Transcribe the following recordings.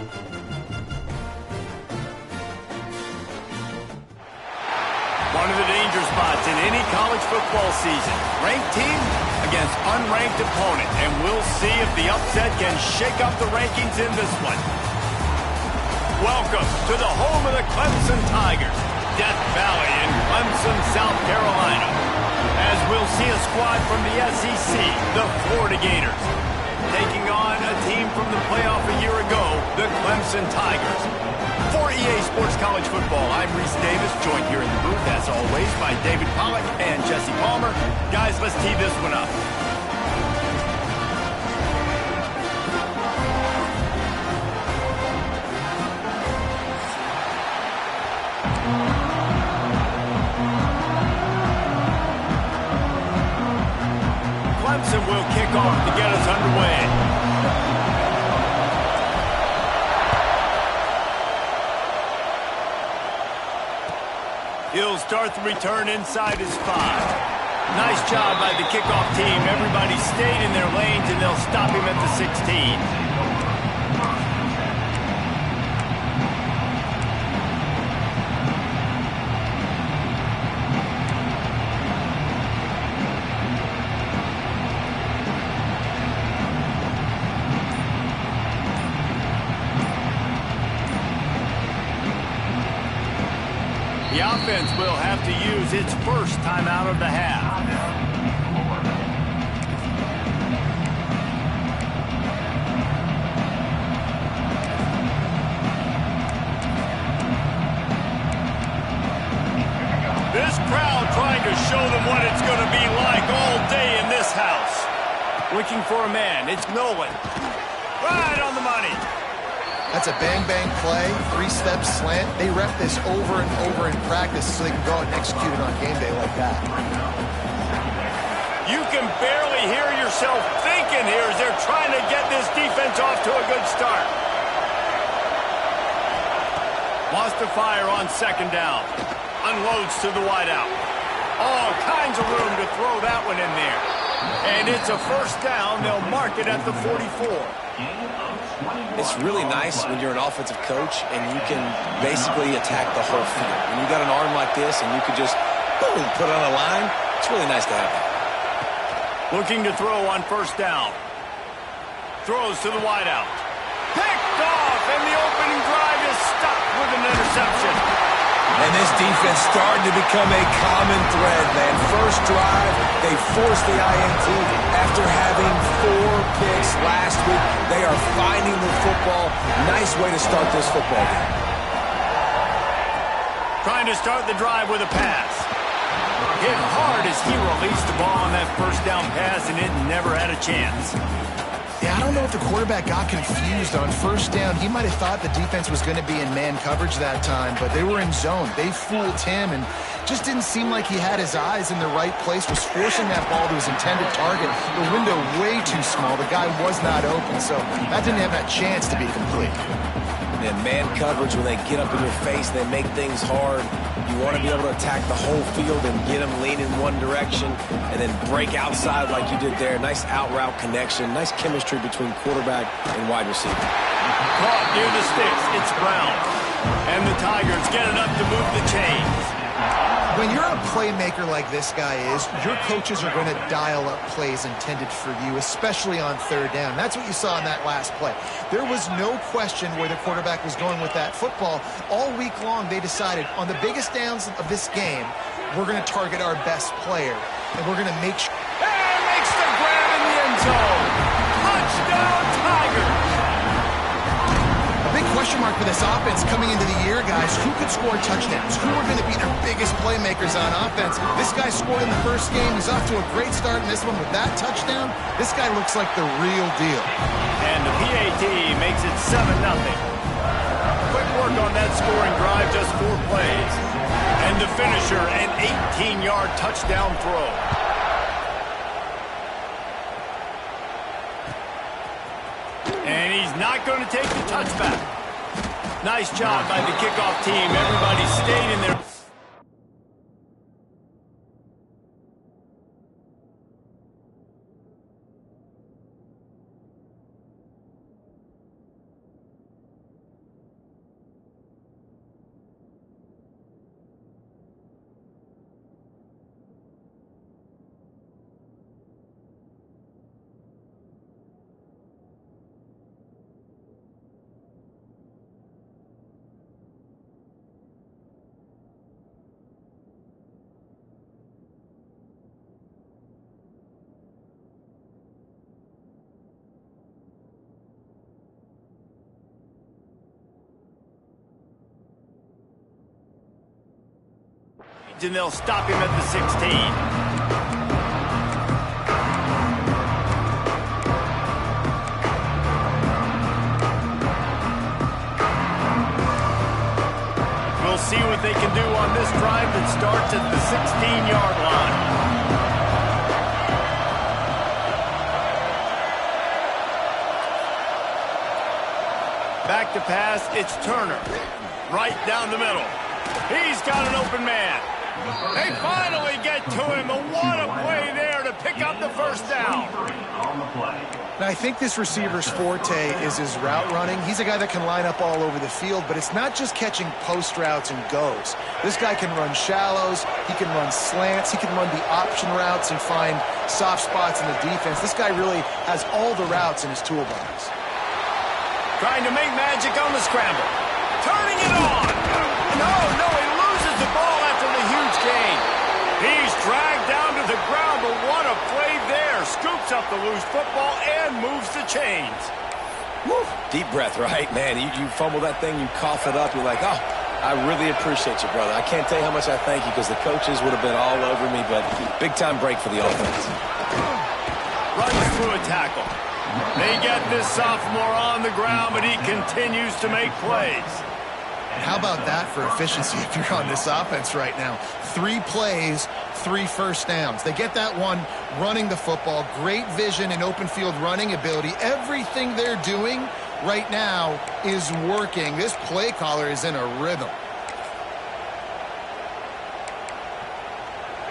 One of the danger spots in any college football season. Ranked team against unranked opponent. And we'll see if the upset can shake up the rankings in this one. Welcome to the home of the Clemson Tigers, Death Valley in Clemson, South Carolina. As we'll see a squad from the SEC, the Florida Gators, taking on a team from the playoff a year ago, the Clemson Tigers. For EA Sports College Football, I'm Reese Davis, joined here in the booth, as always, by David Pollack and Jesse Palmer. Guys, let's tee this one up. Clemson will kick off to get us underway. He'll start the return inside his 5. Nice job by the kickoff team. Everybody stayed in their lanes, and they'll stop him at the 16. The offense will have to use its first timeout of the half. This crowd trying to show them what it's going to be like all day in this house. Looking for a man. It's Nolan. Right on the money. That's a bang-bang play, 3-step slant. They rep this over and over in practice so they can go out and execute it on game day like that. You can barely hear yourself thinking here as they're trying to get this defense off to a good start. Wants to fire on second down. Unloads to the wideout. All kinds of room to throw that one in there. And it's a first down. They'll mark it at the 44. It's really nice when you're an offensive coach and you can basically attack the whole field. When you got an arm like this and you could just, boom, put it on a line, it's really nice to have that. Looking to throw on first down. Throws to the wideout. Picked off, and the opening drive is stopped with an interception. And this defense starting to become a common thread, man. First drive, they forced the INT after having 4 picks last week. They are finding the football. Nice way to start this football game. Trying to start the drive with a pass. Hit hard as he released the ball on that first down pass, and it never had a chance. Yeah, I don't know if the quarterback got confused on first down. He might have thought the defense was going to be in man coverage that time, but they were in zone. They fooled him and just didn't seem like he had his eyes in the right place, was forcing that ball to his intended target. The window way too small. The guy was not open, so that didn't have that chance to be complete. And man coverage, when they get up in your face, they make things hard. You want to be able to attack the whole field and get them leaning one direction and then break outside like you did there. Nice out-route connection. Nice chemistry between quarterback and wide receiver. Caught near the sticks. It's Brown. And the Tigers get it up to move the chains. When you're a playmaker like this guy is, your coaches are going to dial up plays intended for you, especially on third down. That's what you saw in that last play. There was no question where the quarterback was going with that football. All week long, they decided on the biggest downs of this game, we're going to target our best player, and we're going to make sure. And makes the grab in the end zone. Touchdown, Tigers. Big question mark for this offense coming into the year, guys. Who could score touchdowns? Who are going to be their biggest playmakers on offense? This guy scored in the first game. He's off to a great start in this one with that touchdown. This guy looks like the real deal. And the PAT makes it 7-0. Quick work on that scoring drive, just 4 plays. And the finisher, an 18-yard touchdown throw. And he's not going to take the touchback. Nice job by the kickoff team. Everybody stayed in there. and they'll stop him at the 16. We'll see what they can do on this drive that starts at the 16-yard line. Back to pass, it's Turner. Right down the middle. He's got an open man. They finally get to him, and what a play there to pick up the first down. Now, I think this receiver's forte is his route running. He's a guy that can line up all over the field, but it's not just catching post routes and goes. This guy can run shallows, he can run slants, he can run the option routes and find soft spots in the defense. This guy really has all the routes in his toolbox. Trying to make magic on the scramble. Turning it on. No, he loses the ball after the huge gain. He's dragged down to the ground, but what a play there. Scoops up the loose football and moves the chains. Woo. Deep breath, right? Man, you fumble that thing, you cough it up, you're like, oh, I really appreciate you, brother. I can't tell you how much I thank you because the coaches would have been all over me, but big-time break for the offense. Runs through a tackle. They get this sophomore on the ground, but he continues to make plays. And how about that for efficiency if you're on this offense right now? 3 plays, 3 first downs. They get that one running the football. Great vision and open field running ability. Everything they're doing right now is working. This play caller is in a rhythm.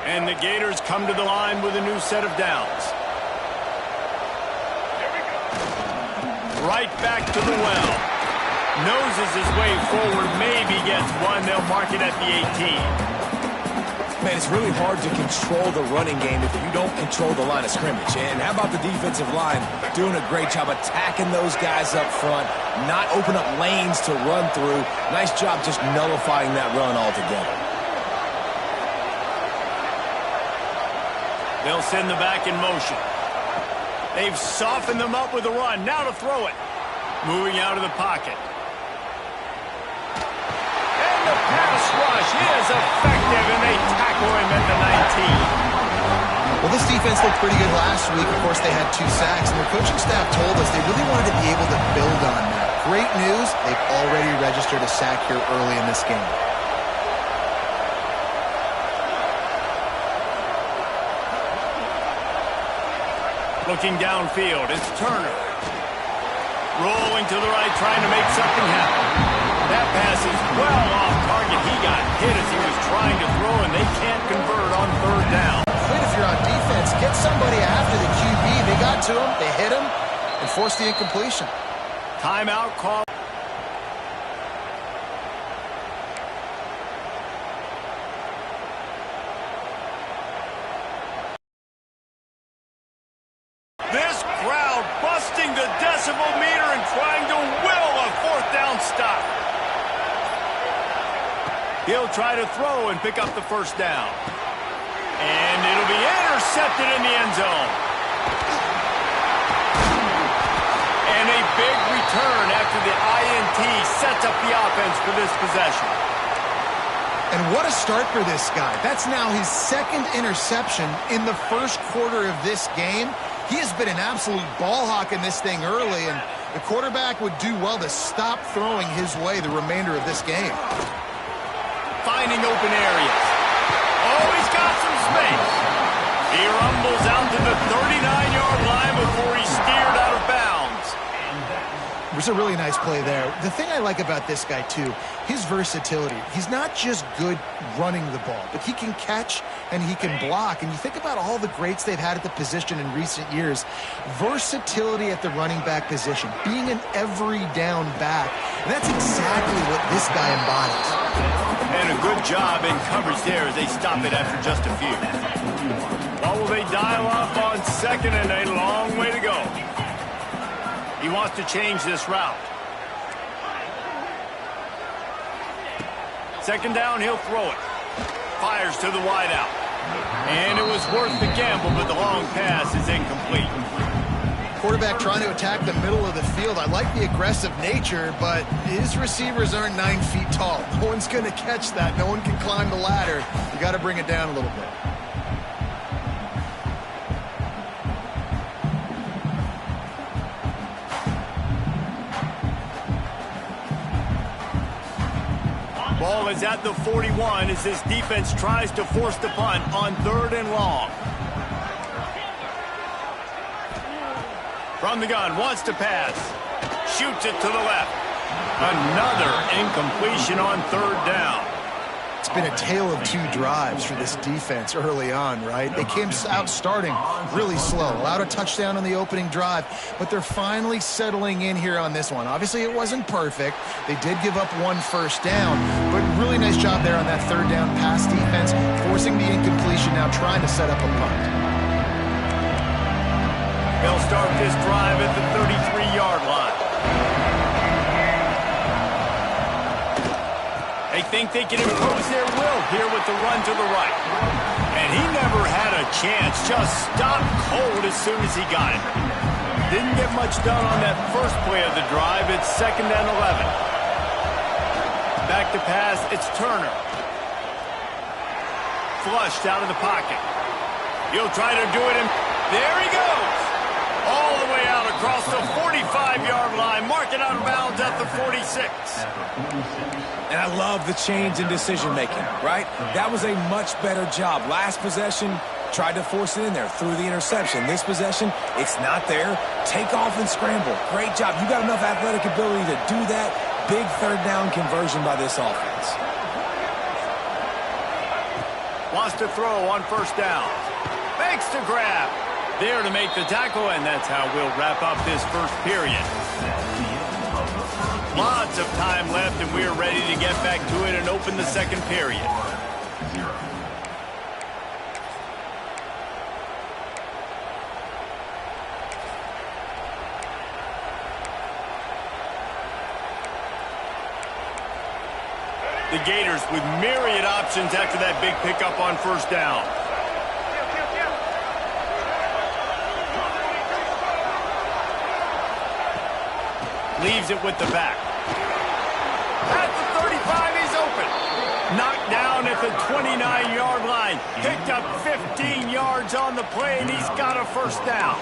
And the Gators come to the line with a new set of downs. Right back to the well. Noses his way forward, maybe gets one. They'll mark it at the 18. Man, it's really hard to control the running game if you don't control the line of scrimmage. And how about the defensive line doing a great job attacking those guys up front, not open up lanes to run through. Nice job just nullifying that run altogether. They'll send the back in motion. They've softened them up with a run. Now to throw it. Moving out of the pocket. And the pass rush is effective, and they tackle him at the 19. Well, this defense looked pretty good last week. Of course, they had 2 sacks, and their coaching staff told us they really wanted to be able to build on that. Great news, they've already registered a sack here early in this game. Looking downfield, it's Turner. Rolling to the right, trying to make something happen. That pass is well off target. He got hit as he was trying to throw, and they can't convert on 3rd down. If you're on defense, get somebody after the QB. They got to him, they hit him, and forced the incompletion. Timeout call. This crowd busting the decibel meter and trying to will a 4th down stop. He'll try to throw and pick up the first down. And it'll be intercepted in the end zone. And a big return after the INT sets up the offense for this possession. And what a start for this guy. That's now his 2nd interception in the 1st quarter of this game. He has been an absolute ball hawk in this thing early, and the quarterback would do well to stop throwing his way the remainder of this game. Finding open areas. Oh, he's got some space. He rumbles out to the 39-yard line before he's steered out of bounds. It was a really nice play there. The thing I like about this guy, too, his versatility. He's not just good running the ball, but he can catch and he can block. And you think about all the greats they've had at the position in recent years. Versatility at the running back position, being an every down back. And that's exactly what this guy embodies. And a good job in coverage there as they stop it after just a few. What will they dial up on 2nd and a long way to go? He wants to change this route. 2nd down, he'll throw it. Fires to the wideout. And it was worth the gamble, but the long pass is incomplete. Quarterback trying to attack the middle of the field. I like the aggressive nature, but his receivers aren't 9 feet tall. No one's going to catch that. No one can climb the ladder. You got to bring it down a little bit. Ball is at the 41 as this defense tries to force the punt on 3rd and long. From the gun, wants to pass. Shoots it to the left. Another incompletion on 3rd down. It's been a tale of 2 drives for this defense early on, right? They came out starting really slow, allowed a touchdown on the opening drive, but they're finally settling in here on this one. Obviously, it wasn't perfect. They did give up 1 first down, but really nice job there on that 3rd down pass defense, forcing the incompletion, now trying to set up a punt. They'll start this drive at the 33-yard line. They think they can impose their will here with the run to the right. And he never had a chance, just stopped cold as soon as he got it. Didn't get much done on that first play of the drive. It's 2nd and 11. Back to pass, it's Turner. Flushed out of the pocket. He'll try to do it, and there he goes. All the way out across the 45-yard line, marking out of bounds at the 46. And I love the change in decision-making, right? That was a much better job. Last possession, tried to force it in there, threw the interception. This possession, it's not there. Take off and scramble. Great job. You got enough athletic ability to do that. Big 3rd down conversion by this offense. Wants to throw on 1st down. Makes the grab. There to make the tackle, and that's how we'll wrap up this first period. Lots of time left, and we're ready to get back to it and open the 2nd period. The Gators with myriad options after that big pickup on 1st down. Leaves it with the back. At the 35, he's open. Knocked down at the 29-yard line. Picked up 15 yards on the play, and he's got a 1st down.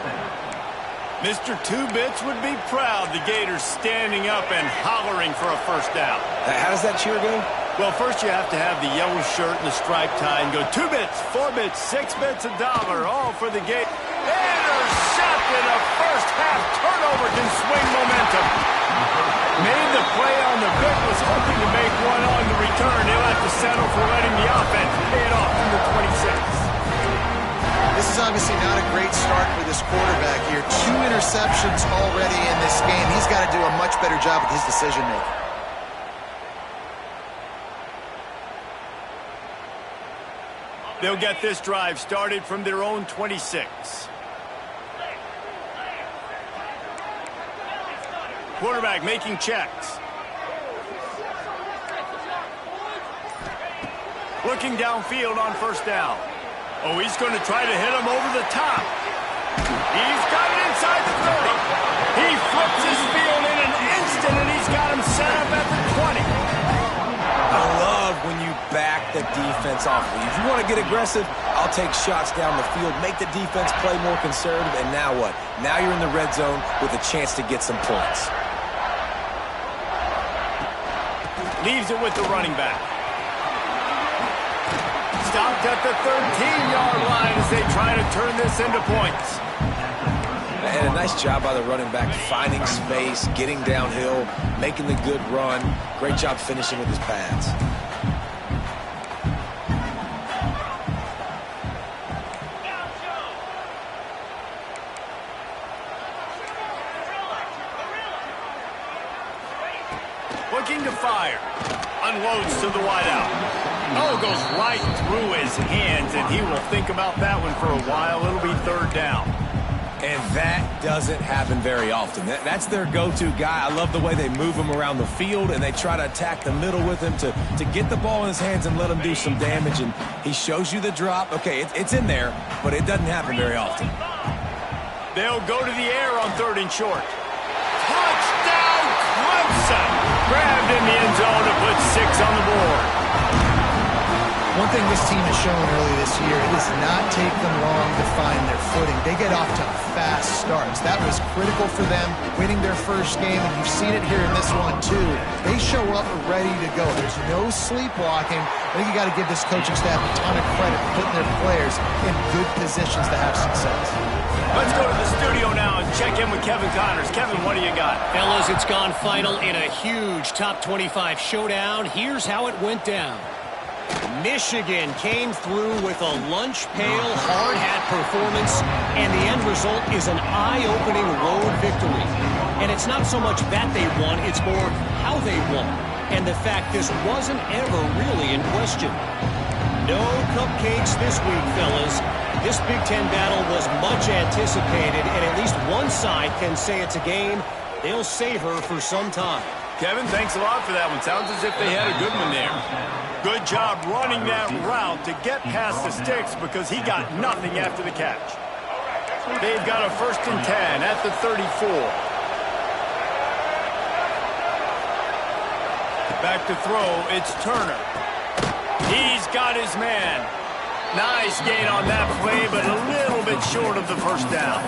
Mr. Tttt would be proud. The Gators standing up and hollering for a 1st down. How does that cheer go? Well, first you have to have the yellow shirt and the striped tie and go 2 bits, 4 bits, 6 bits, $1, all for the Gators. Intercepted. A first-half turnover can swing momentum. Made the play on the bit, was hoping to make one on the return. He'll have to settle for letting the offense pay it off from the 26. This is obviously not a great start for this quarterback here. 2 interceptions already in this game. He's got to do a much better job with his decision-making. They'll get this drive started from their own 26. Quarterback making checks. Looking downfield on 1st down. Oh, he's going to try to hit him over the top. He's got it inside the 30. He flips his field in an instant, and he's got him set up at the 20. I love when you back the defense off. If you want to get aggressive, I'll take shots down the field, make the defense play more conservative, and now what? Now you're in the red zone with a chance to get some points. Leaves it with the running back. Stopped at the 13-yard line as they try to turn this into points. And a nice job by the running back, finding space, getting downhill, making the good run. Great job finishing with his pads. Looking to fire. Unloads to the wideout. Oh, goes right through his hands, and he will think about that one for a while. It'll be 3rd down. And that doesn't happen very often. That's their go-to guy. I love the way they move him around the field, and they try to attack the middle with him to get the ball in his hands and let him do some damage. And he shows you the drop. Okay, it's in there, but it doesn't happen very often. They'll go to the air on 3rd and short. Touchdown, Clemson! Grabbed in the end zone to put 6 on the board. thing this team has shown early this year, it does not take them long to find their footing. They get off to fast starts. That was critical for them, winning their first game, and you've seen it here in this one too. They show up ready to go. There's no sleepwalking. I think you got to give this coaching staff a ton of credit for putting their players in good positions to have success. Let's go to the studio now and check in with Kevin Connors. Kevin, what do you got? Fellas, it's gone final in a huge top 25 showdown. Here's how it went down. Michigan came through with a lunch pail, hard hat performance, and the end result is an eye-opening road victory. And it's not so much that they won, it's more how they won. And the fact this wasn't ever really in question. No cupcakes this week, fellas. This Big Ten battle was much anticipated, and at least one side can say it's a game they'll savor for some time. Kevin, thanks a lot for that one. Sounds as if they had a good one there. Good job running that route to get past the sticks because he got nothing after the catch. They've got a 1st and 10 at the 34. Back to throw, it's Turner. He's got his man. Nice gain on that play, but a little bit short of the first down.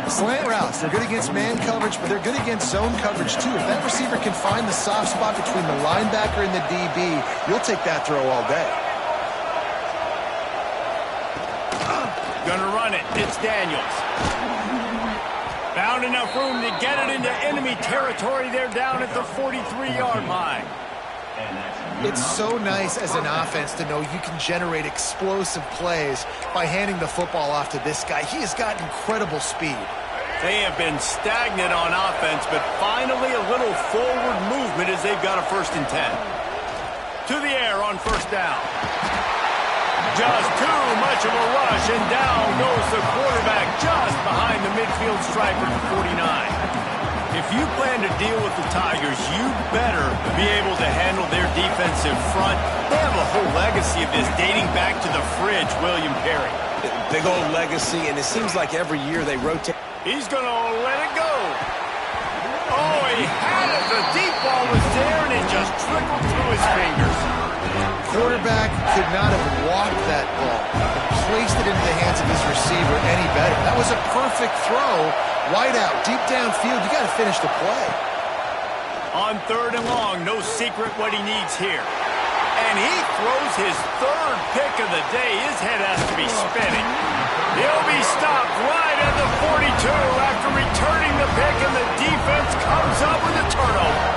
Slant routes, they're good against man coverage, but they're good against zone coverage too. If that receiver can find the soft spot between the linebacker and the DB, you'll take that throw all day. Gonna run it. It's Daniels. Found enough room to get it into enemy territory. They're down at the 43-yard line. It's so nice as an offense to know you can generate explosive plays by handing the football off to this guy. He has got incredible speed. They have been stagnant on offense, but finally a little forward movement as they've got a 1st and 10. To the air on 1st down. Just too much of a rush, and down goes the quarterback just behind the midfield stripe at the 49. If you plan to deal with the Tigers, you better be able to handle their defensive front. They have a whole legacy of this dating back to the fridge, William Perry. Big old legacy, and it seems like every year they rotate. He's going to let it go. Oh, he had it. The deep ball was there, and it just trickled through his fingers. Quarterback could not have walked that ball and placed it into the hands of his receiver any better. That was a perfect throw. Wide out, deep downfield. You got to finish the play. On 3rd and long, no secret what he needs here. And he throws his 3rd pick of the day. His head has to be spinning. He'll be stopped right at the 42 after returning the pick, and the defense comes up with a turnover.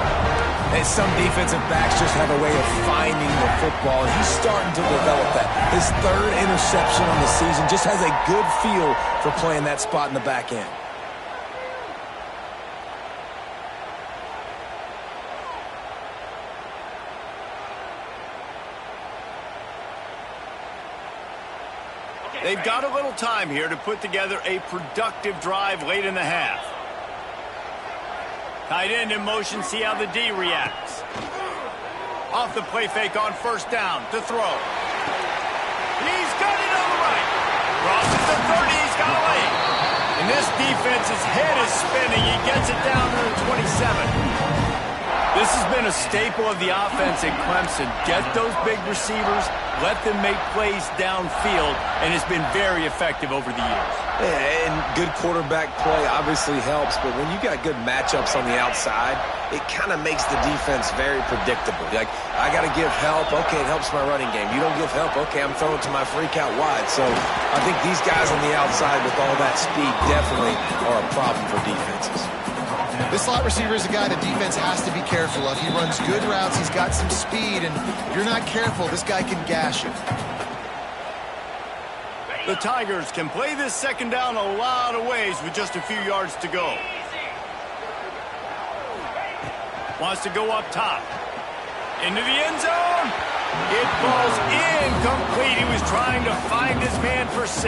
And some defensive backs just have a way of finding the football, and he's starting to develop that. His 3rd interception on the season just has a good feel for playing that spot in the back end. They've got a little time here to put together a productive drive late in the half. Tight end in motion, see how the D reacts. Off the play fake on 1st down to throw. He's got it on the right. Crosses the 30, he's got a lane. And this defense's head is spinning. He gets it down to the 27. This has been a staple of the offense at Clemson. Get those big receivers, let them make plays downfield, and it's been very effective over the years. Yeah, and good quarterback play obviously helps, but when you got good matchups on the outside, it kind of makes the defense very predictable. Like, I got to give help. Okay, it helps my running game. You don't give help. Okay, I'm throwing to my freak out wide. So I think these guys on the outside with all that speed definitely are a problem for defenses. This slot receiver is a guy the defense has to be careful of. He runs good routes. He's got some speed, and if you're not careful, this guy can gash you. The Tigers can play this 2nd down a lot of ways with just a few yards to go. Wants to go up top. Into the end zone. It falls incomplete. He was trying to find his man for 6.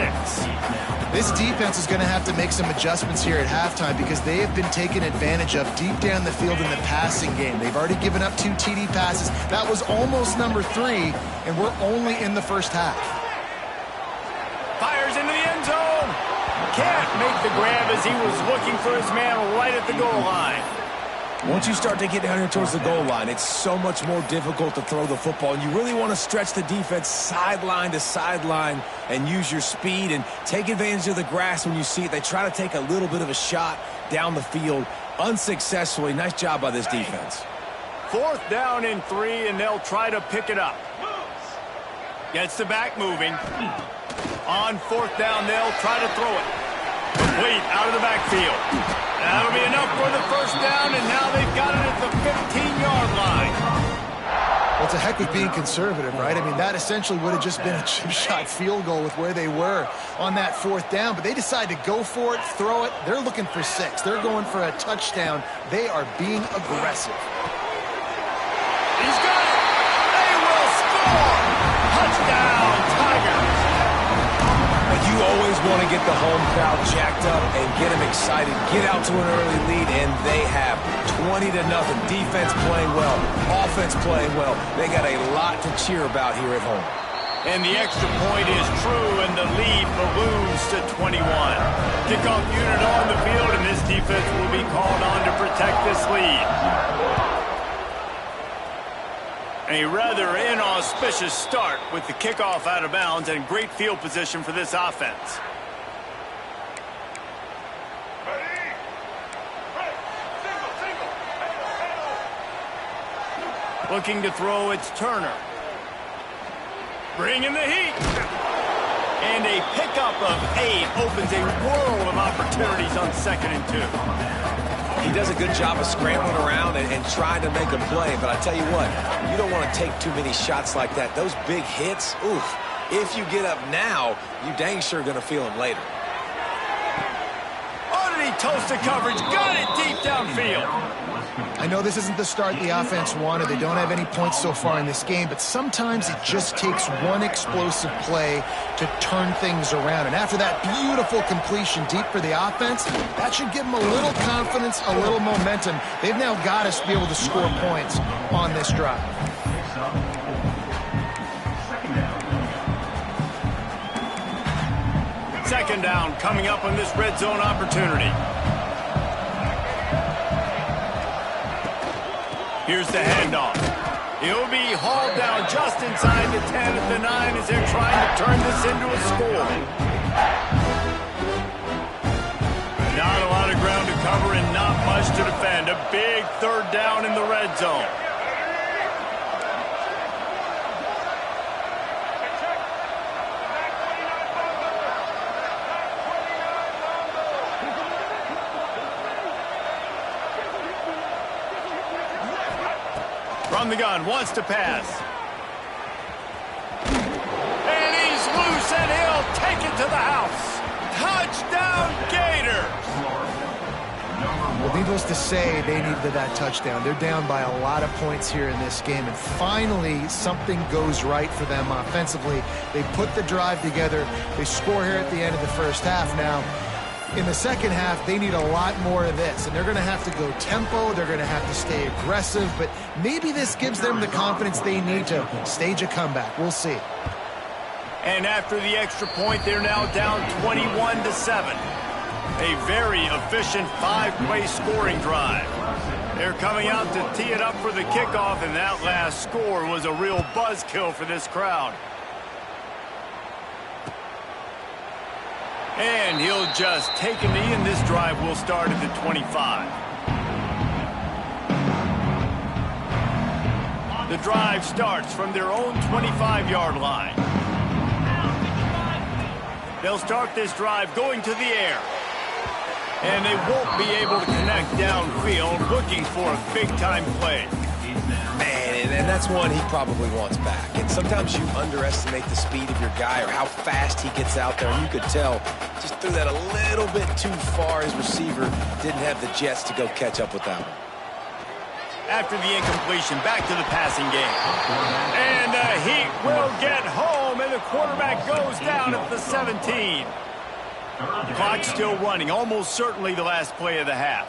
This defense is going to have to make some adjustments here at halftime because they have been taken advantage of deep down the field in the passing game. They've already given up 2 TD passes. That was almost number 3, and we're only in the first half. Fires into the end zone. Can't make the grab as he was looking for his man right at the goal line. Once you start to get down here towards the goal line, it's so much more difficult to throw the football. And you really want to stretch the defense sideline to sideline and use your speed and take advantage of the grass when you see it. They try to take a little bit of a shot down the field unsuccessfully. Nice job by this defense. 4th down and 3, and they'll try to pick it up. Gets the back moving. On 4th down, they'll try to throw it. Complete out of the backfield. That'll be enough for the 1st down, and now they've got it at the 15-yard line. Well, it's a heck of being conservative, right? I mean, that essentially would have just been a chip shot field goal with where they were on that 4th down, but they decide to go for it, throw it. They're looking for 6. They're going for a touchdown. They are being aggressive. He's got it. They will score. Touchdown, Tigers. You always want to get the home crowd jacked up and get them excited. Get out to an early lead, and they have 20-0. Defense playing well, offense playing well. They got a lot to cheer about here at home. And the extra point is true, and the lead balloons to 21. Kickoff unit on the field, and this defense will be called on to protect this lead. A rather inauspicious start with the kickoff out of bounds and great field position for this offense. Looking to throw, it's Turner. Bringing the heat. And a pickup of 8 opens a world of opportunities on 2nd and 2. He does a good job of scrambling around and trying to make a play, but I tell you what, you don't want to take too many shots like that. Those big hits, oof, if you get up now, you dang sure going to feel them later. Underneath toasted coverage, got it deep downfield. I know this isn't the start the offense wanted. They don't have any points so far in this game, but sometimes it just takes one explosive play to turn things around. And after that beautiful completion deep for the offense, that should give them a little confidence, a little momentum. They've now got to be able to score points on this drive. Second down coming up on this red zone opportunity. Here's the handoff. He'll be hauled down just inside the 10 at the 9 as they're trying to turn this into a score. Not a lot of ground to cover and not much to defend. A big 3rd down in the red zone. From the gun, wants to pass. And he's loose, and he'll take it to the house. Touchdown, Gators! Well, needless to say, they needed that touchdown. They're down by a lot of points here in this game, and finally something goes right for them offensively. They put the drive together. They score here at the end of the first half now. In the second half, they need a lot more of this, and they're going to have to go tempo. They're going to have to stay aggressive, but maybe this gives them the confidence they need to stage a comeback. We'll see. And after the extra point, they're now down 21-7. A very efficient 5-play scoring drive. They're coming out to tee it up for the kickoff, and that last score was a real buzzkill for this crowd. And he'll just take a knee, and this drive will start at the 25. The drive starts from their own 25-yard line. They'll start this drive going to the air. And they won't be able to connect downfield, looking for a big-time play. Man, and that's one he probably wants back. And sometimes you underestimate the speed of your guy or how fast he gets out there. And you could tell just threw that a little bit too far. His receiver didn't have the jets to go catch up with that one. After the incompletion, back to the passing game. And the Heat will get home, and the quarterback goes down at the 17. The clock's still running, almost certainly the last play of the half.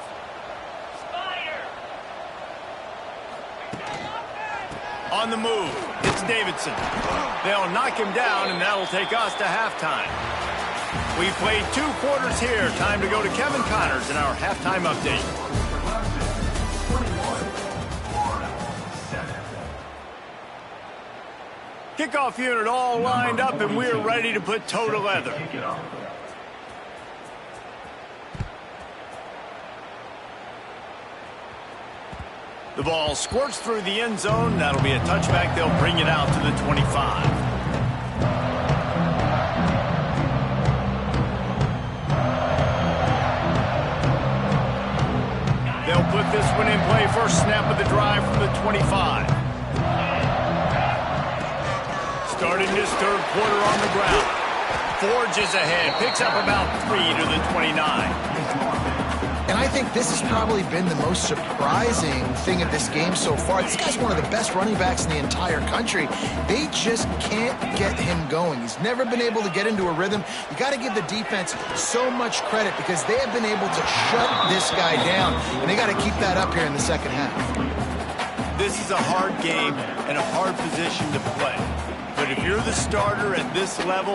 On the move, it's Davidson. They'll knock him down, and that'll take us to halftime. We've played 2 quarters here. Time to go to Kevin Connors in our halftime update. Kickoff unit all lined up, and we're ready to put toe to leather. The ball squirts through the end zone. That'll be a touchback. They'll bring it out to the 25. They'll put this one in play. First snap of the drive from the 25. Starting this third quarter on the ground. Forges ahead. Picks up about 3 to the 29. And I think this has probably been the most surprising thing of this game so far. This guy's one of the best running backs in the entire country. They just can't get him going. He's never been able to get into a rhythm. You got to give the defense so much credit because they have been able to shut this guy down, and they got to keep that up here in the second half. This is a hard game and a hard position to play. But if you're the starter at this level,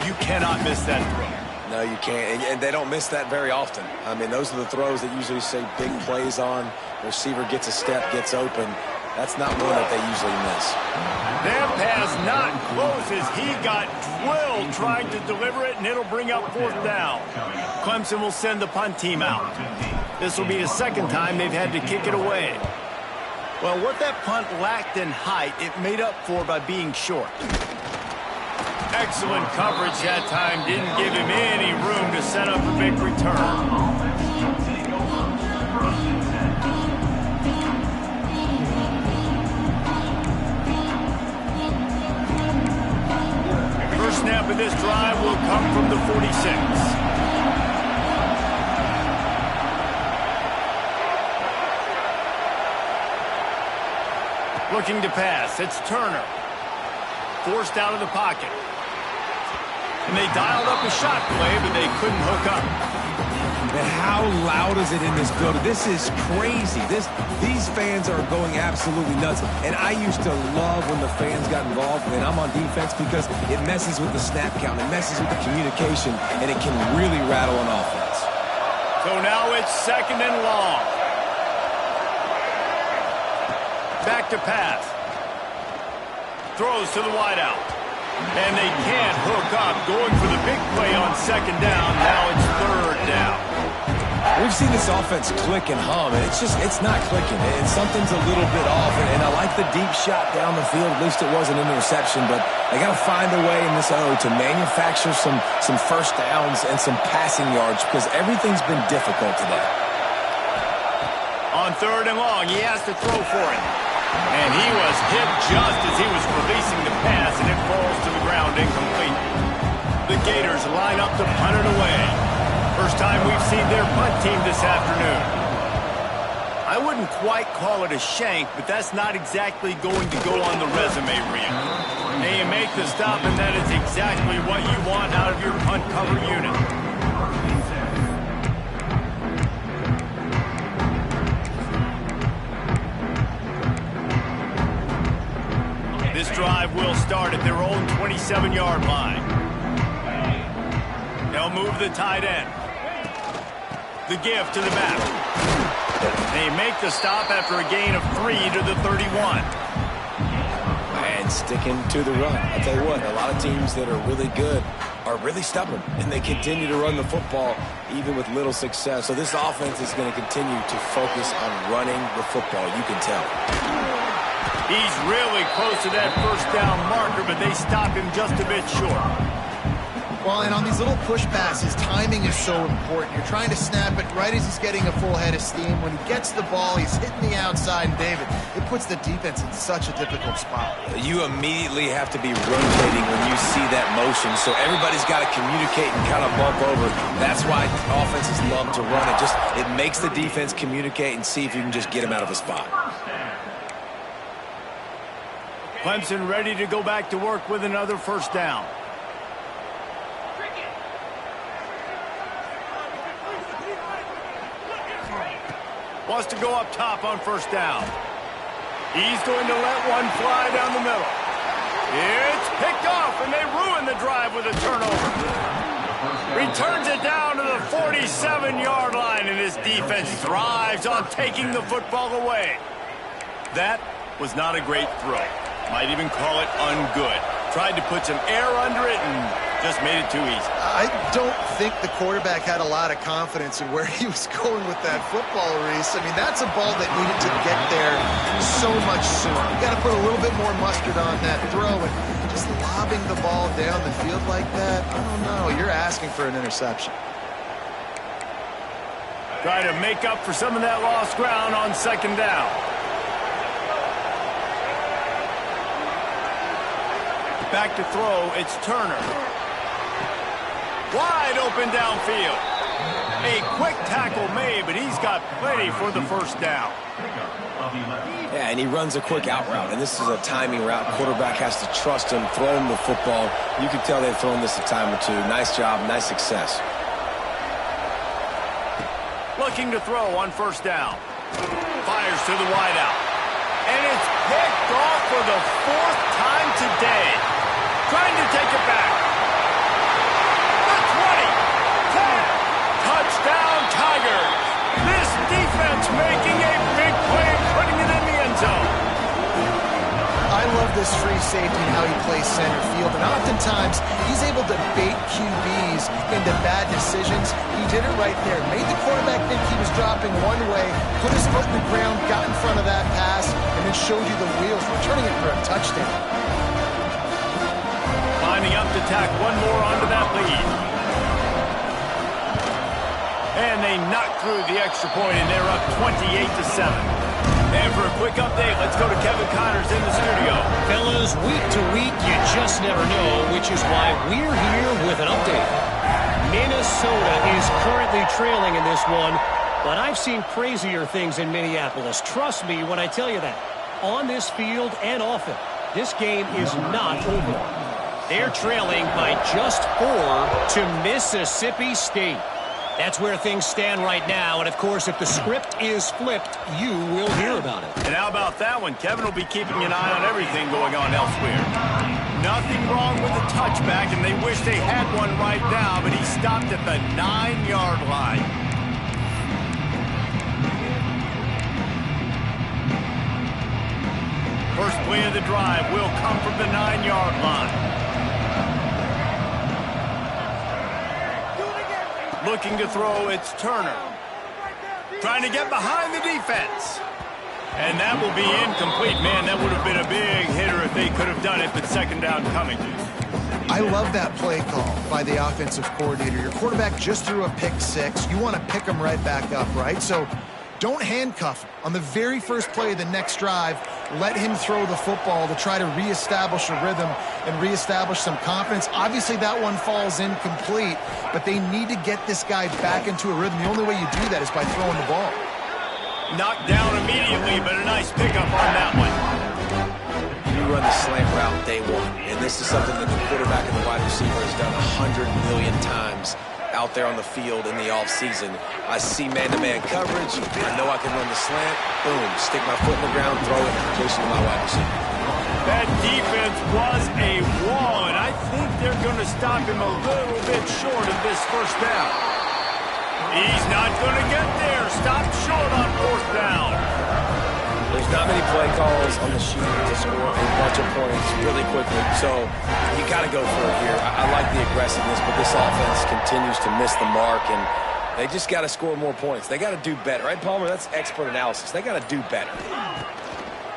you cannot miss that throw. No, you can't, and they don't miss that very often. I mean, those are the throws that usually say big plays on. The receiver gets a step, gets open. That's not one that they usually miss. That pass not close as he got drilled trying to deliver it, and it'll bring up fourth down. Clemson will send the punt team out. This will be the second time they've had to kick it away. Well, what that punt lacked in height, it made up for by being short. Excellent coverage that time. Didn't give him any room to set up a big return. First snap of this drive will come from the 46. Looking to pass. It's Turner. Forced out of the pocket. And they dialed up a shot play, but they couldn't hook up. And how loud is it in this building? This is crazy. These fans are going absolutely nuts. And I used to love when the fans got involved, and I'm on defense because it messes with the snap count. It messes with the communication, and it can really rattle an offense. So now it's second and long. Back to pass. Throws to the wideout. And they can't hook up. Going for the big play on second down. Now it's third down. We've seen this offense click and hum, and it's not clicking. And something's a little bit off. And I like the deep shot down the field. At least it wasn't an interception. But they got to find a way in this to manufacture some first downs and some passing yards because everything's been difficult today. On third and long, he has to throw for it. And he was hit just as he was releasing the pass, and it falls to the ground incomplete. The Gators line up to punt it away. First time we've seen their punt team this afternoon. I wouldn't quite call it a shank, but that's not exactly going to go on the resume reel. And you make the stop, and that is exactly what you want out of your punt cover unit. This drive will start at their own 27-yard line. They'll move the tight end. The give to the back. They make the stop after a gain of 3 to the 31. And sticking to the run. I'll tell you what, a lot of teams that are really good are really stubborn, and they continue to run the football even with little success. So this offense is going to continue to focus on running the football. You can tell. He's really close to that first down marker, but they stop him just a bit short. Well, and on these little push passes, timing is so important. You're trying to snap it right as he's getting a full head of steam. When he gets the ball, he's hitting the outside, and David, it puts the defense in such a difficult spot. You immediately have to be rotating when you see that motion, so everybody's got to communicate and kind of bump over. That's why offenses love to run it. It makes the defense communicate and see if you can just get him out of a spot. Clemson ready to go back to work with another first down. Wants to go up top on first down. He's going to let one fly down the middle. It's picked off, and they ruin the drive with a turnover. Returns it down to the 47-yard line, and his defense thrives on taking the football away. That was not a great throw. Might even call it ungood. Tried to put some air under it and just made it too easy. I don't think the quarterback had a lot of confidence in where he was going with that football, Reese. I mean, that's a ball that needed to get there so much sooner. You got to put a little bit more mustard on that throw, and just lobbing the ball down the field like that, I don't know. You're asking for an interception. Try to make up for some of that lost ground on second down. Back to throw, it's Turner. Wide open downfield. A quick tackle made, but he's got plenty for the first down. Yeah, and he runs a quick out route, and this is a timing route. Quarterback has to trust him, throw him the football. You can tell they've thrown this a time or two. Nice job, nice success. Looking to throw on first down. Fires to the wideout. And it's picked off for the fourth time today. Trying to take it back. The 20. 10. Touchdown Tigers. This defense making a big play, putting it in the end zone. I love this free safety and how he plays center field, and oftentimes he's able to bait QBs into bad decisions. He did it right there. Made the quarterback think he was dropping one way, put his foot in the ground, got in front of that pass, and then showed you the wheels, returning it for a touchdown. Lining up to tack one more onto that lead. And they knock through the extra point, and they're up 28-7. And for a quick update, let's go to Kevin Connors in the studio. Fellas, week to week, you just never know, which is why we're here with an update. Minnesota is currently trailing in this one, but I've seen crazier things in Minneapolis. Trust me when I tell you that. On this field and off it, this game is not over. They're trailing by just 4 to Mississippi State. That's where things stand right now, and of course, if the script is flipped, you will hear about it. And how about that one? Kevin will be keeping an eye on everything going on elsewhere. Nothing wrong with the touchback, and they wish they had one right now, but he stopped at the 9-yard line. First play of the drive will come from the 9-yard line. Looking to throw, it's Turner. Trying to get behind the defense. And that will be incomplete. Man, that would have been a big hitter if they could have done it, but second down coming. I love that play call by the offensive coordinator. Your quarterback just threw a pick six. You want to pick him right back up, right? So don't handcuff him. On the very first play of the next drive, let him throw the football to try to reestablish a rhythm and reestablish some confidence. Obviously, that one falls incomplete, but they need to get this guy back into a rhythm. The only way you do that is by throwing the ball. Knocked down immediately, but a nice pickup on that one. You run the slant route day one, and this is something that the quarterback and the wide receiver has done 100 million times out there on the field in the offseason. I see man-to-man coverage. I know I can run the slant. Boom, stick my foot in the ground, throw it, completion to my wide receiver. That defense was a wall, and I think they're going to stop him a little bit short of this first down. He's not going to get there. Stopped short on fourth down. There's not many play calls on the sheet to score a bunch of points really quickly, so you got to go for it here. I like the aggressiveness, but this offense continues to miss the mark, and they just got to score more points. They got to do better, right, Palmer? That's expert analysis. They got to do better.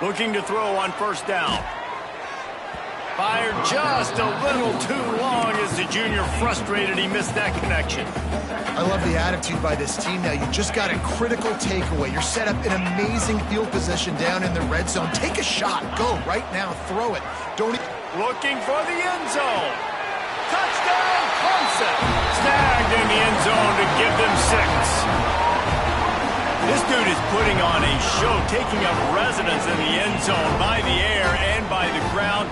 Looking to throw on first down. Fired just a little too long as the junior frustrated he missed that connection. I love the attitude by this team now. You just got a critical takeaway. You're set up in amazing field position down in the red zone. Take a shot. Go right now. Throw it. Don't. Looking for the end zone. Touchdown, Clemson. Snagged in the end zone to give them 6. This dude is putting on a show, taking up residence in the end zone by the air and by the ground,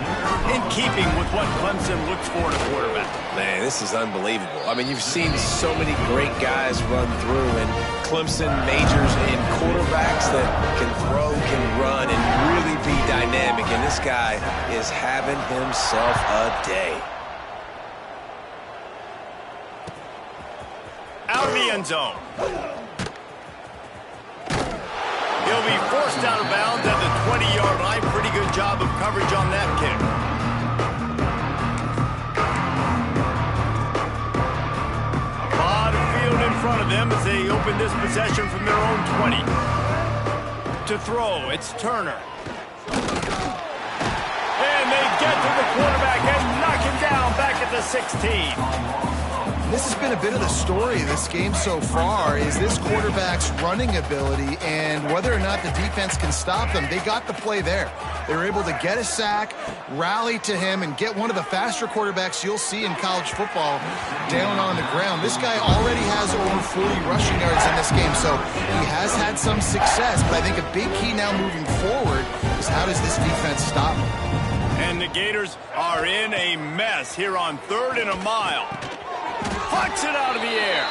in keeping with what Clemson looks for in a quarterback. Man, this is unbelievable. I mean, you've seen so many great guys run through, and Clemson majors in quarterbacks that can throw, can run, and really be dynamic, and this guy is having himself a day. Out of the end zone. He'll be forced out of bounds at the 20-yard line. Pretty good job of coverage on that kick. A lot of field in front of them as they open this possession from their own 20. To throw, it's Turner. And they get to the quarterback and knock him down back at the 16. This has been a bit of the story of this game so far, is this quarterback's running ability and whether or not the defense can stop them. They got the play there. They were able to get a sack, rally to him, and get one of the faster quarterbacks you'll see in college football down on the ground. This guy already has over 40 rushing yards in this game, so he has had some success, but I think a big key now moving forward is how does this defense stop him? And the Gators are in a mess here on 3rd and a mile. Pucks it out of the air.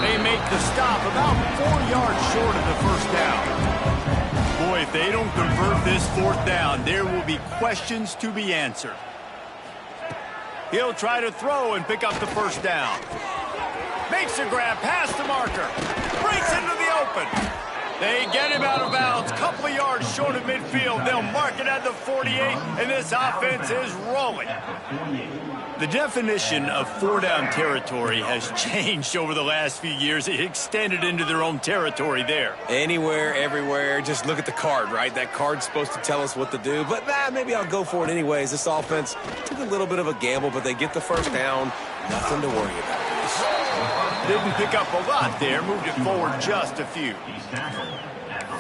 They make the stop about 4 yards short of the first down. Boy, if they don't convert this 4th down, there will be questions to be answered. He'll try to throw and pick up the first down. Makes a grab past the marker. Breaks into the open. They get him out of bounds, couple of yards short of midfield. They'll mark it at the 48, and this offense is rolling. The definition of 4-down territory has changed over the last few years. It extended into their own territory there. Anywhere, everywhere. Just look at the card, right? That card's supposed to tell us what to do. But maybe I'll go for it anyways. This offense took a little bit of a gamble, but they get the first down. Nothing to worry about. Didn't pick up a lot there. Moved it forward just a few.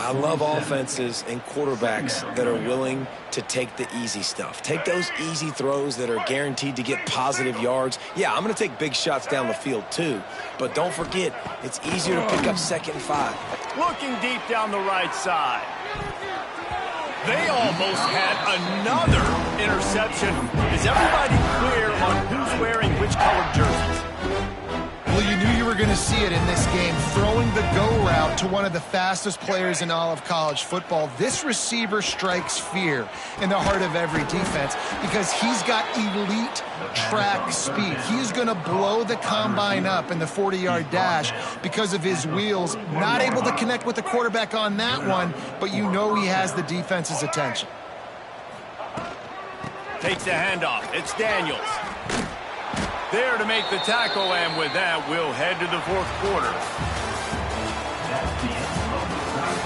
I love offenses and quarterbacks that are willing to take the easy stuff. Take those easy throws that are guaranteed to get positive yards. Yeah, I'm going to take big shots down the field too. But don't forget, it's easier to pick up 2nd and 5. Looking deep down the right side. They almost had another interception. Is everybody clear on who's wearing which colored jerseys? Well, you knew you were going to see it in this game, throwing the go route to one of the fastest players in all of college football. This receiver strikes fear in the heart of every defense because he's got elite track speed. He's going to blow the combine up in the 40-yard dash because of his wheels. Not able to connect with the quarterback on that one, but you know he has the defense's attention. Takes the handoff. It's Daniels. There to make the tackle, and with that, we'll head to the 4th quarter.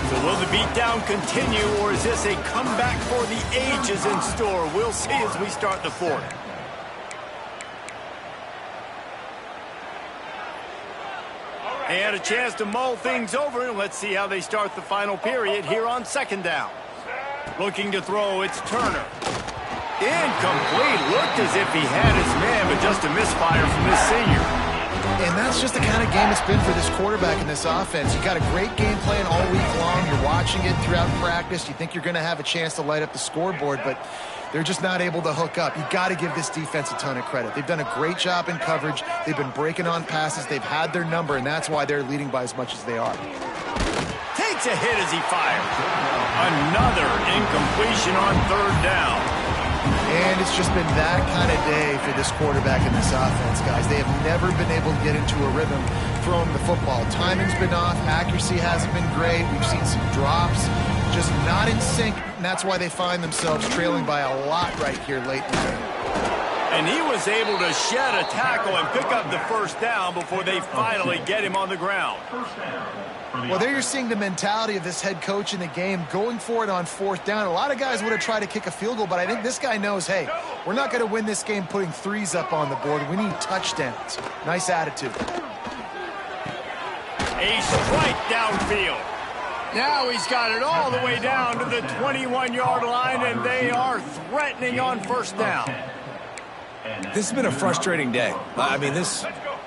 So will the beatdown continue, or is this a comeback for the ages in store? We'll see as we start the 4th. They had a chance to mull things over, and let's see how they start the final period here on 2nd down. Looking to throw, it's Turner. Incomplete. Looked as if he had his man, but just a misfire from this senior. And that's just the kind of game it's been for this quarterback in this offense. You got a great game plan all week long. You're watching it throughout practice. You think you're going to have a chance to light up the scoreboard, but they're just not able to hook up. You got to give this defense a ton of credit. They've done a great job in coverage. They've been breaking on passes. They've had their number, and that's why they're leading by as much as they are. Takes a hit as he fires. Another incompletion on 3rd down. And it's just been that kind of day for this quarterback in this offense, guys. They have never been able to get into a rhythm throwing the football. Timing's been off. Accuracy hasn't been great. We've seen some drops. Just not in sync, and that's why they find themselves trailing by a lot right here late in the game. And he was able to shed a tackle and pick up the first down before they finally get him on the ground. Well, there you're seeing the mentality of this head coach in the game, going for it on 4th down. A lot of guys would have tried to kick a field goal, but I think this guy knows, hey, we're not going to win this game putting 3s up on the board. We need touchdowns. Nice attitude. A strike downfield. Now he's got it all the way down to the 21-yard line, and they are threatening on 1st down. This has been a frustrating day. I mean,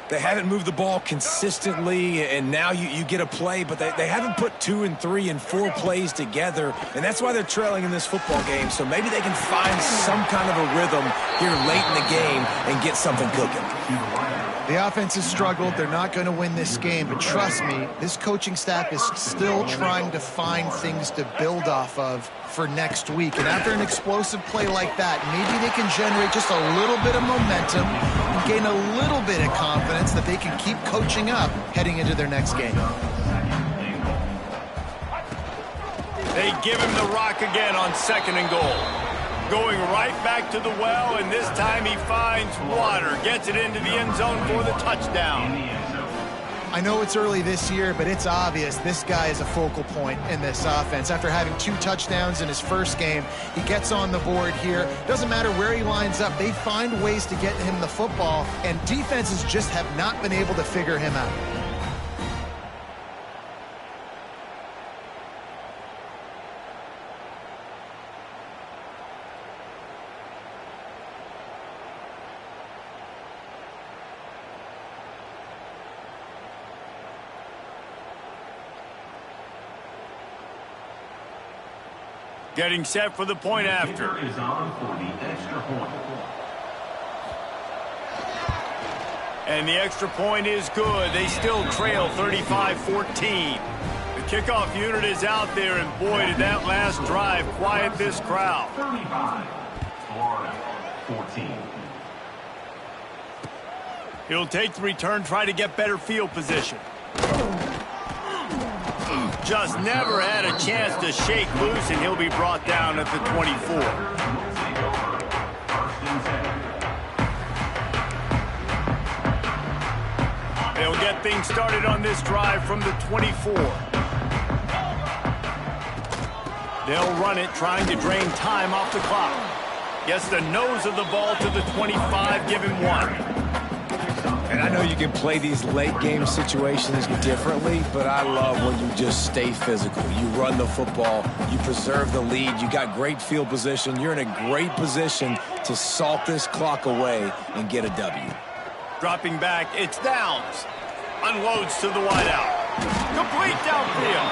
they haven't moved the ball consistently, and now you get a play, but they haven't put 2 and 3 and 4 plays together, and that's why they're trailing in this football game. So maybe they can find some kind of a rhythm here late in the game and get something cooking. The offense has struggled. They're not going to win this game, but trust me, this coaching staff is still trying to find things to build off of for next week. And after an explosive play like that, maybe they can generate just a little bit of momentum and gain a little bit of confidence that they can keep coaching up heading into their next game. They give him the rock again on 2nd and goal. Going right back to the well, and this time he finds water. Gets it into the end zone for the touchdown. I know it's early this year, but it's obvious this guy is a focal point in this offense. After having 2 touchdowns in his first game, he gets on the board here. Doesn't matter where he lines up, they find ways to get him the football, and defenses just have not been able to figure him out. Getting set for the point after. Is on for the extra point. And the extra point is good. They still trail 35-14. The kickoff unit is out there, and boy, did that last drive quiet this crowd. 35, Florida, 14. He'll take the return, try to get better field position. Just never had a chance to shake loose, and he'll be brought down at the 24. They'll get things started on this drive from the 24. They'll run it, trying to drain time off the clock. Gets the nose of the ball to the 25, give him 1. And I know you can play these late-game situations differently, but I love when you just stay physical. You run the football, you preserve the lead, you got great field position, you're in a great position to salt this clock away and get a W. Dropping back, it's Downs. Unloads to the wideout. Complete downfield.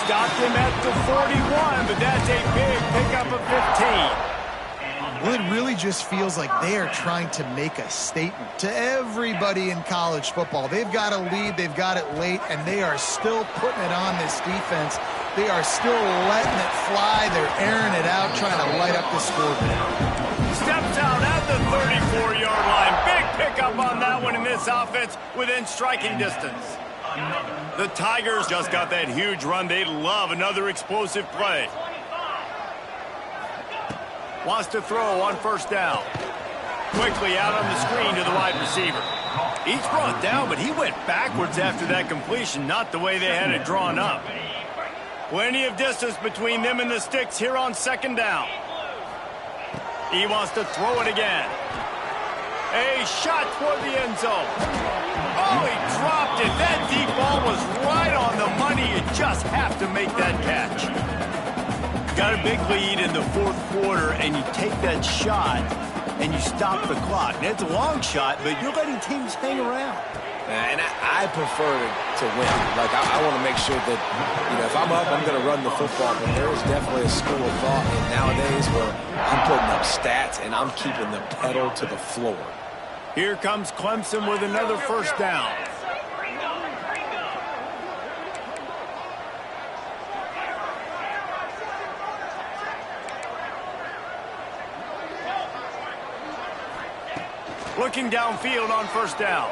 Stopped him at the 41, but that's a big pickup of 15. Well, it really just feels like they are trying to make a statement to everybody in college football. They've got a lead, they've got it late, and they are still putting it on this defense. They are still letting it fly. They're airing it out, trying to light up the scoreboard. Steps out at the 34-yard line. Big pickup on that one in this offense within striking distance. The Tigers just got that huge run. They love another explosive play. Wants to throw on first down. Quickly out on the screen to the wide receiver. He's brought down, but he went backwards after that completion, not the way they had it drawn up. Plenty of distance between them and the sticks here on second down. He wants to throw it again. A shot toward the end zone. Oh, he dropped it. That deep ball was right on the money. You just have to make that catch. Got a big lead in the fourth quarter, and you take that shot, and you stop the clock. Now, it's a long shot, but you're letting teams hang around. And I prefer to win. Like, I want to make sure that, if I'm up, I'm going to run the football. But there is definitely a school of thought nowadays where I'm putting up stats, and I'm keeping the pedal to the floor. Here comes Clemson with another first down. Looking downfield on first down.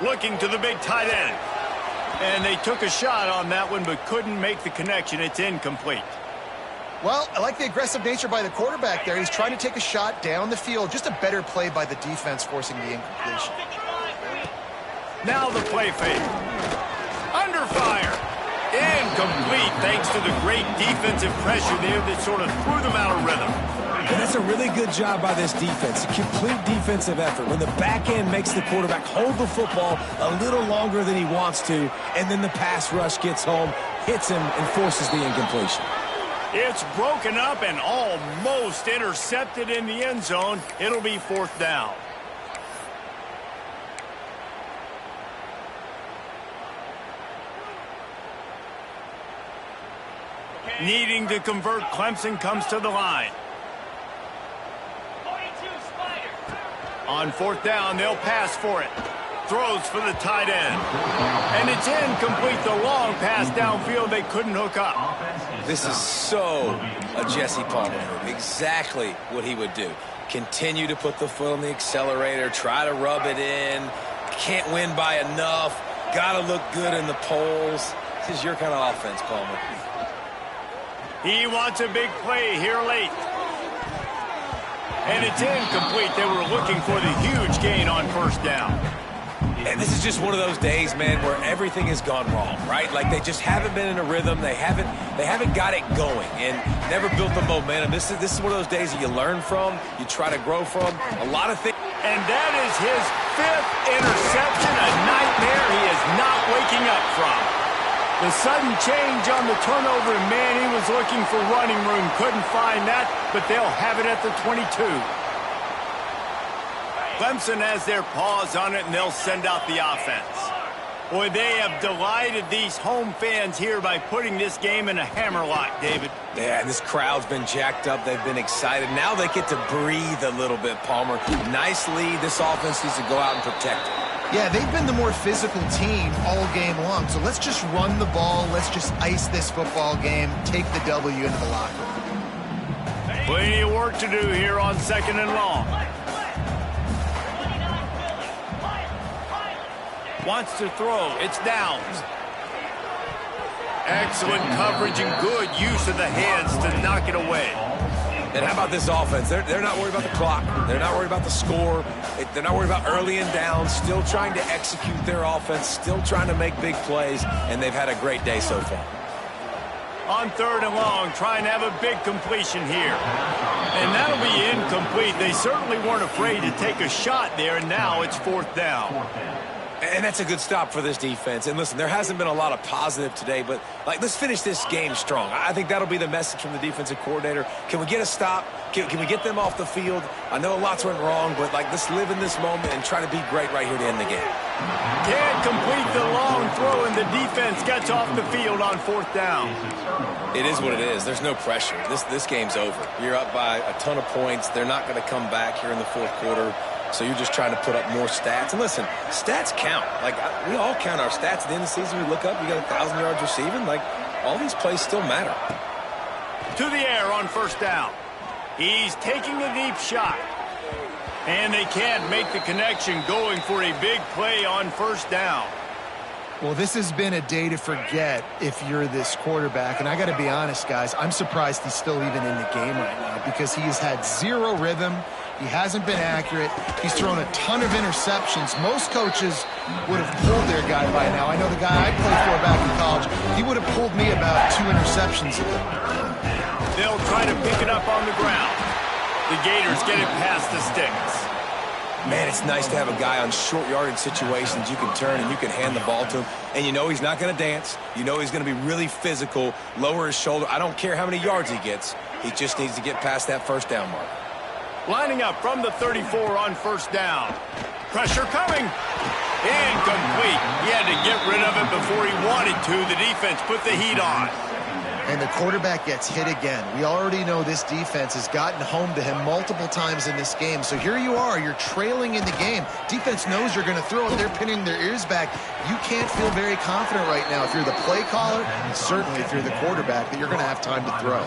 Looking to the big tight end. And they took a shot on that one but couldn't make the connection. It's incomplete. Well, I like the aggressive nature by the quarterback there. He's trying to take a shot down the field. Just a better play by the defense forcing the incompletion. Now the play fake. Under fire. Incomplete thanks to the great defensive pressure there that sort of threw them out of rhythm. And that's a really good job by this defense. A complete defensive effort. When the back end makes the quarterback hold the football a little longer than he wants to, and then the pass rush gets home, hits him, and forces the incompletion. It's broken up and almost intercepted in the end zone. It'll be fourth down. Needing to convert, Clemson comes to the line. On fourth down, they'll pass for it. Throws for the tight end. And it's incomplete. The long pass downfield they couldn't hook up. This is so a Jesse Palmer move. Exactly what he would do. Continue to put the foot on the accelerator. Try to rub it in. Can't win by enough. Got to look good in the polls. This is your kind of offense, Palmer. He wants a big play here late. And it's incomplete. They were looking for the huge gain on first down. And this is just one of those days, man, where everything has gone wrong, right? Like they just haven't been in a rhythm. They haven't got it going and never built the momentum. This is one of those days that you learn from, you try to grow from. A lot of things. And that is his 5th interception, a nightmare he is not waking up from. The sudden change on the turnover, and man, he was looking for running room. Couldn't find that, but they'll have it at the 22. Clemson has their paws on it, and they'll send out the offense. Boy, they have delighted these home fans here by putting this game in a hammerlock, David. Yeah, this crowd's been jacked up. They've been excited. Now they get to breathe a little bit, Palmer. Nice lead. This offense needs to go out and protect it. Yeah, they've been the more physical team all game long. So let's just run the ball. Let's just ice this football game, take the W into the locker room. Plenty of work to do here on 2nd and long. Wants to throw. It's Downs. Excellent coverage and good use of the hands to knock it away. And how about this offense? They're not worried about the clock. They're not worried about the score. They're not worried about early and down. Still trying to execute their offense. Still trying to make big plays. And they've had a great day so far. On 3rd and long, trying to have a big completion here. And that'll be incomplete. They certainly weren't afraid to take a shot there, and now it's 4th down. And that's a good stop for this defense. And listen, there hasn't been a lot of positive today, but let's finish this game strong. I think that'll be the message from the defensive coordinator. Can we get a stop? Can we get them off the field? I know lots went wrong, but let's live in this moment and try to be great right here to end the game. Can't complete the long throw, and the defense gets off the field on 4th down. It is what it is. There's no pressure. This game's over. You're up by a ton of points. They're not going to come back here in the 4th quarter. So you're just trying to put up more stats. And listen, stats count. We all count our stats. At the end of the season, we look up, you got 1,000 yards receiving. All these plays still matter. To the air on 1st down. He's taking a deep shot. And they can't make the connection, going for a big play on 1st down. Well, this has been a day to forget if you're this quarterback. And I got to be honest, guys, I'm surprised he's still even in the game right now because he has had zero rhythm. He hasn't been accurate. He's thrown a ton of interceptions. Most coaches would have pulled their guy by now. I know the guy I played for back in college, he would have pulled me about 2 interceptions ago. They'll try to pick it up on the ground. The Gators get it past the sticks. Man, it's nice to have a guy on short yardage situations you can turn and you can hand the ball to him. And you know he's not going to dance. You know he's going to be really physical, lower his shoulder. I don't care how many yards he gets. He just needs to get past that 1st down mark. Lining up from the 34 on 1st down. Pressure coming. Incomplete. He had to get rid of it before he wanted to. The defense put the heat on. And the quarterback gets hit again. We already know this defense has gotten home to him multiple times in this game. So here you are. You're trailing in the game. Defense knows you're going to throw it. They're pinning their ears back. You can't feel very confident right now if you're the play caller, and certainly if you're the quarterback, that you're going to have time to throw.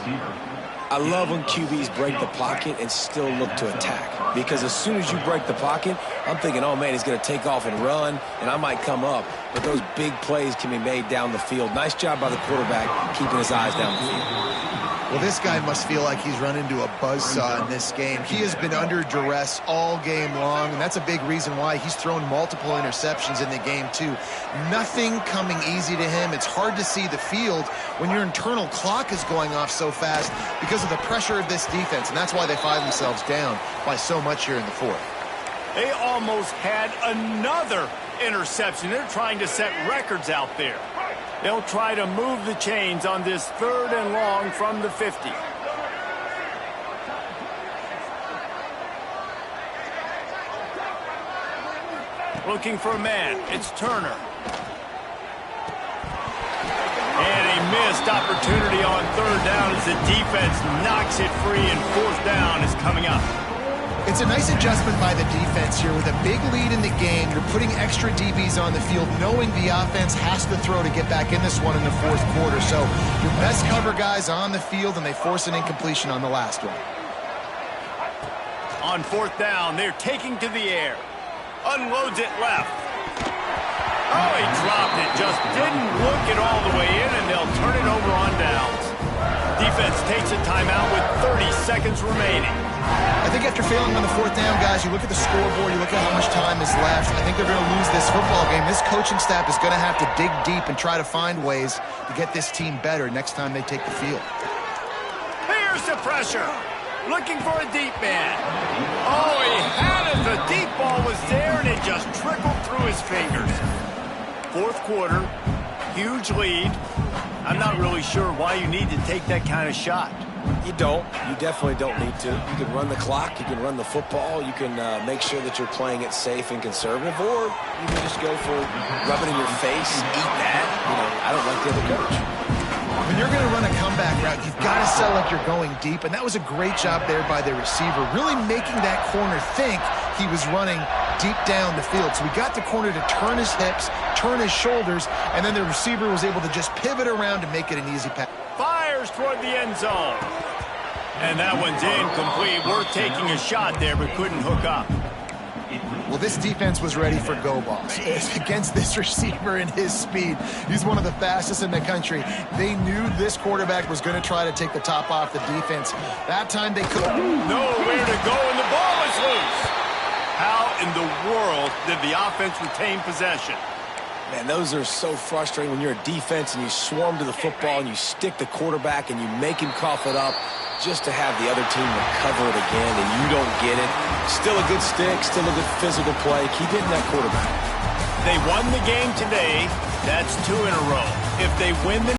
I love when QBs break the pocket and still look to attack. Because as soon as you break the pocket, I'm thinking, oh, man, he's going to take off and run, and I might come up. But those big plays can be made down the field. Nice job by the quarterback keeping his eyes down the field. Well, this guy must feel like he's run into a buzzsaw in this game. He has been under duress all game long, and that's a big reason why he's thrown multiple interceptions in the game, too. Nothing coming easy to him. It's hard to see the field when your internal clock is going off so fast because of the pressure of this defense, and that's why they find themselves down by so much here in the 4th. They almost had another interception. They're trying to set records out there. They'll try to move the chains on this 3rd and long from the 50. Looking for a man. It's Turner. And a missed opportunity on 3rd down as the defense knocks it free, and 4th down is coming up. It's a nice adjustment by the defense here. With a big lead in the game, you're putting extra DBs on the field, knowing the offense has to throw to get back in this one in the 4th quarter. So your best cover guys on the field, and they force an incompletion on the last one. On 4th down, they're taking to the air. Unloads it left. Oh, he dropped it. Just didn't look it all the way in, and they'll turn it over on downs. Defense takes a timeout with 30 seconds remaining. I think after failing on the 4th down, guys, you look at the scoreboard, you look at how much time is left. I think they're going to lose this football game. This coaching staff is going to have to dig deep and try to find ways to get this team better next time they take the field. Here's the pressure. Looking for a deep man. Oh, he had it. The deep ball was there, and it just trickled through his fingers. 4th quarter, huge lead. I'm not really sure why you need to take that kind of shot. You don't. You definitely don't need to. You can run the clock. You can run the football. You can make sure that you're playing it safe and conservative, or you can just go for rub it in your face, eat that. You know, I don't like the other coach. When you're going to run a comeback route, you've got to sell like you're going deep, and that was a great job there by the receiver, really making that corner think he was running deep down the field. So we got the corner to turn his hips, turn his shoulders, and then the receiver was able to just pivot around and make it an easy pass. Fires toward the end zone. And that one's incomplete. Worth taking a shot there, but couldn't hook up. Well, this defense was ready for go balls. Against this receiver and his speed, he's one of the fastest in the country. They knew this quarterback was going to try to take the top off the defense. That time they couldn't. Nowhere to go, and the ball is loose. How in the world did the offense retain possession? Man, those are so frustrating when you're a defense and you swarm to the football and you stick the quarterback and you make him cough it up just to have the other team recover it again and you don't get it. Still a good stick, still a good physical play. Keep hitting that quarterback. They won the game today. That's 2 in a row. If they win the